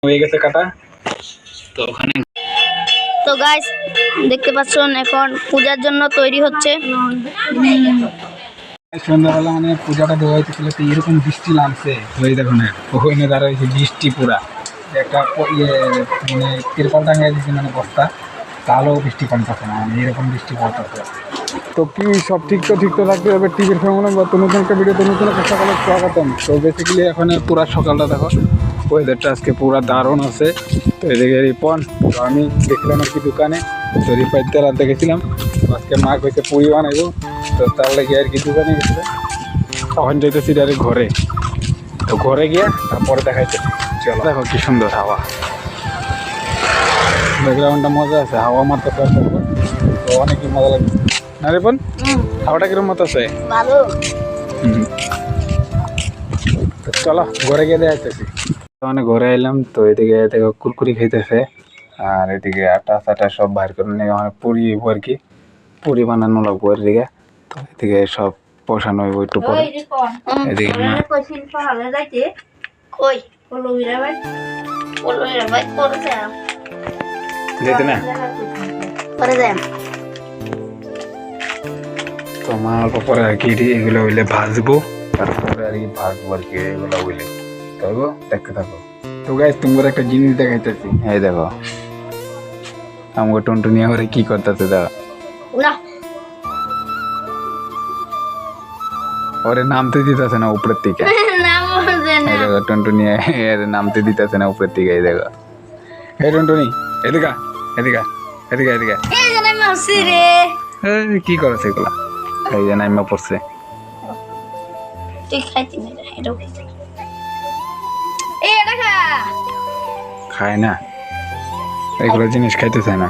হয়ে গেছে কাটা। তো ওখানে তো গাইস দেখতে পাচ্ছেন এখন পূজার জন্য তৈরি হচ্ছে। সন্ধ্যাবেলা মানে পূজাটা দেওয়া হইতেছিল, তো এরকম বৃষ্টি নামছে। তো এই দেখো না, ওখানে দাঁড়াইছে বৃষ্টি পুরা একটা মানে তিরপাল টাঙিয়ে দিচ্ছে, মানে বস্তা, তাহলেও বৃষ্টি কমতেছে না, মানে এরকম বৃষ্টি পড়তেছে। তো কি সব ঠিক তো থাকতে হবে। টিভির ফ্যামিলি বা নতুন একটা ভিডিওতে নতুন একটা সকালে স্বাগতম। তো বেসিক্যালি এখন পুরা সকালটা দেখো, ওয়েদারটা আজকে পুরা দারুণ আছে। তো এদিকে রিপন, তো আমি দেখলাম আর কি দোকানে, তো রিপাইর তেল আনতে গেছিলাম। আজকে মা কইছে পুরি বানাইবো, তো তার লেগে আর কি দোকানে গেছিলাম। তখন যেতেছি ডাইরেক্ট ঘরে। তো ঘরে গিয়ে তারপরে দেখাইতে চলো। দেখো কি সুন্দর হাওয়া, ব্যাকগ্রাউন্ডটা মজা আছে, হাওয়া মারতে পারবো, তো অনেকই মজা লাগবে না রিপন? হাওয়াটা কিরম মতো আছে? ভালো। তো চলো ঘরে গিয়ে দেখাইতেছি। মানে ঘরে এলাম, তো এদিকে দেখো কুরকুরি খাইতেছে, আর এদিকে আটা চাটা সব বাইর করে নিয়ে মানে পুরি আর কি পুরি বানানো লাগবো এদিকে। তো এদিকে সব বসানো হইব একটু পরে। এদিকে যেতে না তো মা অল্প পরে আর কি এগুলো হইলে ভাজবো, তারপরে আর কি ভাজবো আর কি এগুলো হইলে। তো দেখতে থাকো। তো গাইস তোমার একটা জিনিস দেখাইতেছি, এই দেখো আমাকে টুনটুনিয়া করে কি করতেছে দেখো। ওরে নামতে দিতেছে না উপরের থেকে, এই দেখো টুনটুনিয়া নামতে দিতেছে না উপরের থেকে। এই দেখো, হে টুনটুনি এদিকা এদিকা এদিকা এদিকা, কি করছে এগুলা? এই যে নাইমা পড়ছে। খায় না এগুলো জিনিস, খাইতে চায় না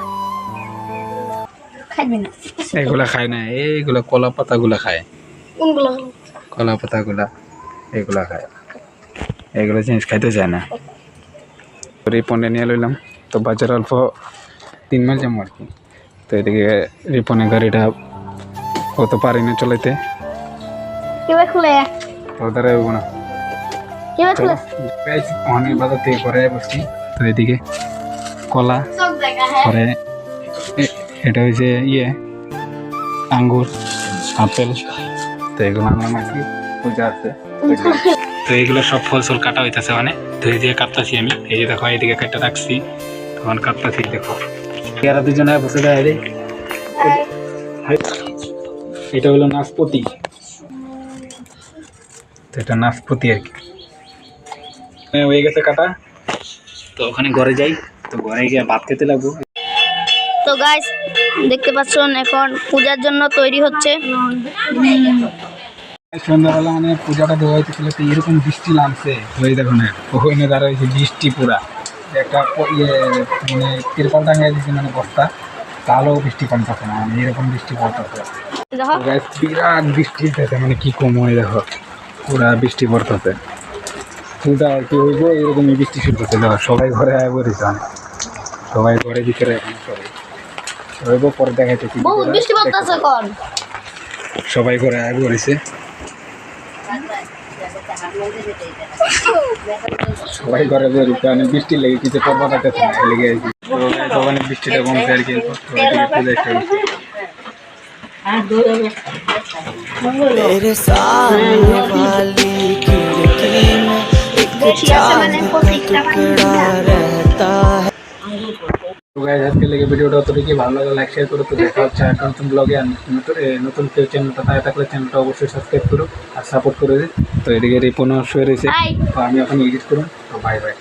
এগুলা, খায় না এইগুলা। কলা পাতা গুলা খায়, কলা পাতা গুলা এগুলা খায়, এগুলো জিনিস খাইতে চায় না। রিপনে নিয়ে লইলাম, তো বাজার অল্প 3 মাইল যাবো আর কি। তো এদিকে রিপনের গাড়িটা কত পারি না চলাইতে, না অনেক বাজার থেকে ঘরে বসছি। তো এদিকে কলা, পরে এটা হচ্ছে আঙ্গুর, আপেল, তো এগুলো আনলাম আর কি, পূজা আছে। তো এইগুলো সব ফল সল কাটা হইতেছে, মানে ধুয়ে দিয়ে কাটতেছি আমি। এই যে দেখো এদিকে কাটটা রাখছি, তখন কাটতেছি। দেখো এরা দুজনে বসে দেয়। এটা হলো নাশপাতি, তো এটা নাশপাতি আর কি হয়ে গেছে কাটা। তো ওখানে ঘরে যাই, তো ঘরে গিয়ে ভাত খেতে লাগবো। তো গাইস দেখতে পাচ্ছেন এখন পূজার জন্য তৈরি হচ্ছে। সন্ধ্যাবেলা মানে পূজাটা দেওয়া হইতেছিল, তো এরকম বৃষ্টি নামছে। তো এই দেখো না, ওখানে দাঁড়াইছে বৃষ্টি পুরা একটা মানে তিরপাল টাঙিয়ে দিচ্ছে, মানে বস্তা, তাহলেও বৃষ্টি কমতেছে না, মানে এরকম বৃষ্টি পড়তেছে। বিরাট বৃষ্টি হইতেছে, মানে কি কম হয় দেখো, পুরা বৃষ্টি পড়তেছে। পূজা আর কি হইব, এরকমই বৃষ্টি শুরু করতে দেখো। সবাই ঘরে আয় পড়েছে, সবাই ঘরে ভিতরে এখন হইব, পরে দেখাইতেছি। সবাই ঘরে আয় পড়েছে, সবাই ঘরে বেরোচ্ছে, মানে বৃষ্টি লেগে কিছু করবো না, লেগে আর কি। তো ওখানে বৃষ্টিটা কমছে আর কি। আজকে লেগে ভিডিওটা অতটুকু ভালো লাগে, লাইক শেয়ার করো। তো দেখা হচ্ছে একটা নতুন ব্লগে। আর নতুন কেউ চ্যানেলটা তাই থাকলে চ্যানেলটা অবশ্যই সাবস্ক্রাইব করো আর সাপোর্ট করে দিই। তো এদিকে রিপন শুয়ে রয়েছে, তো আমি এখন এডিট করুন। তো বাই বাই।